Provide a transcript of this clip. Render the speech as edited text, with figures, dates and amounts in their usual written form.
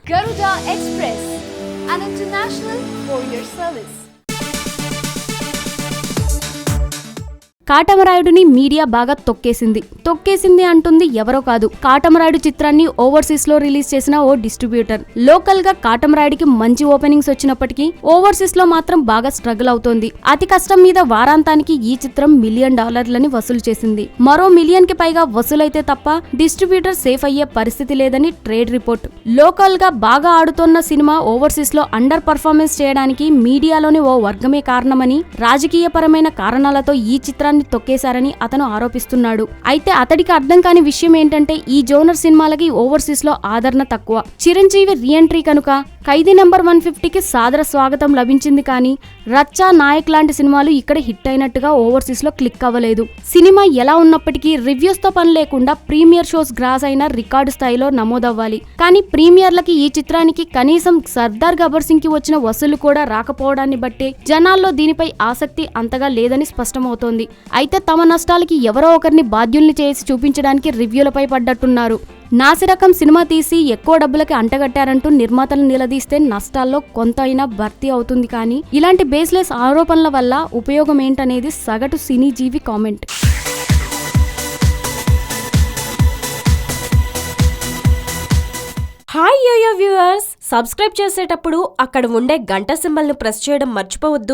Garuda Express, an international courier service. కాటమరాయుడుని media బాగా తొక్కేసింది అంటుంది ఎవరో కాదు. కాటమరాయుడు చిత్రాన్ని ఓవర్సీస్ లో రిలీజ్ చేసిన ఓ డిస్ట్రిబ్యూటర్. లోకల్ గా కాటమరాయుడికి మంచి ఓపెనింగ్స్ వచ్చినప్పటికీ ఓవర్సీస్ లో మాత్రం బాగా స్ట్రగుల్ అవుతోంది. అతి కష్టం మీద వారాంతానికి ఈ చిత్రం $1 మిలియన్ వసూలు చేసింది. మరో $1 మిలియన్ కి పైగా వసూలైతే తప్ప డిస్ట్రిబ్యూటర్ సేఫ్ అయ్యే పరిస్థితి లేదని ట్రేడ్ రిపోర్ట్. లోకల్ గా బాగా ఆడుతోన్న సినిమా ఓవర్సీస్ లో అండర్ పర్ఫార్మెన్స్ చేయడానికి మీడియాలోని ఓ వర్గమే కారణమని, రాజకీయపరమైన కారణాలతో ఈ చిత్రాన్ని తొక్కేశారని అతను ఆరోపిస్తున్నాడు. అయితే అతడికి అర్థం కాని విషయం ఏంటంటే ఈ జోనర్ సినిమాలకి ఓవర్సీస్ లో ఆదరణ తక్కువ. చిరంజీవి రీఎంట్రీ కనుక ఖైదీ నంబర్ 150కి సాదర స్వాగతం లభించింది, కానీ రచ్చా, నాయక్ లాంటి సినిమాలు ఇక్కడ హిట్ అయినట్టుగా ఓవర్సీస్ లో క్లిక్ అవ్వలేదు. సినిమా ఎలా ఉన్నప్పటికీ రివ్యూస్ తో పని లేకుండా ప్రీమియర్ షోస్ గ్రాస్ అయిన రికార్డు స్థాయిలో నమోదవ్వాలి. కానీ ప్రీమియర్లకి ఈ చిత్రానికి కనీసం సర్దార్ గబ్బర్ సింగ్ కి వచ్చిన వసూలు కూడా రాకపోవడాన్ని బట్టే జనాల్లో దీనిపై ఆసక్తి అంతగా లేదని స్పష్టమవుతోంది. అయితే తమ నష్టాలకి ఎవరో ఒకరిని బాధ్యుల్ని చేసి చూపించడానికి రివ్యూలపై పడ్డట్టున్నారు. నాసిరకం సినిమా తీసి ఎక్కువ డబ్బులకి అంటగట్టారంటూ నిర్మాతలు నిలదీస్తే నష్టాల్లో కొంత అయినా భర్తీ అవుతుంది, కానీ ఇలాంటి బేస్లెస్ ఆరోపణల వల్ల ఉపయోగం ఏంటనేది సగటు సినీ జీవి comment. Hi yoyo viewers, subscribe చేసేటప్పుడు అక్కడ ఉండే గంట సింబల్ను ప్రెస్ చేయడం మర్చిపోవద్దు.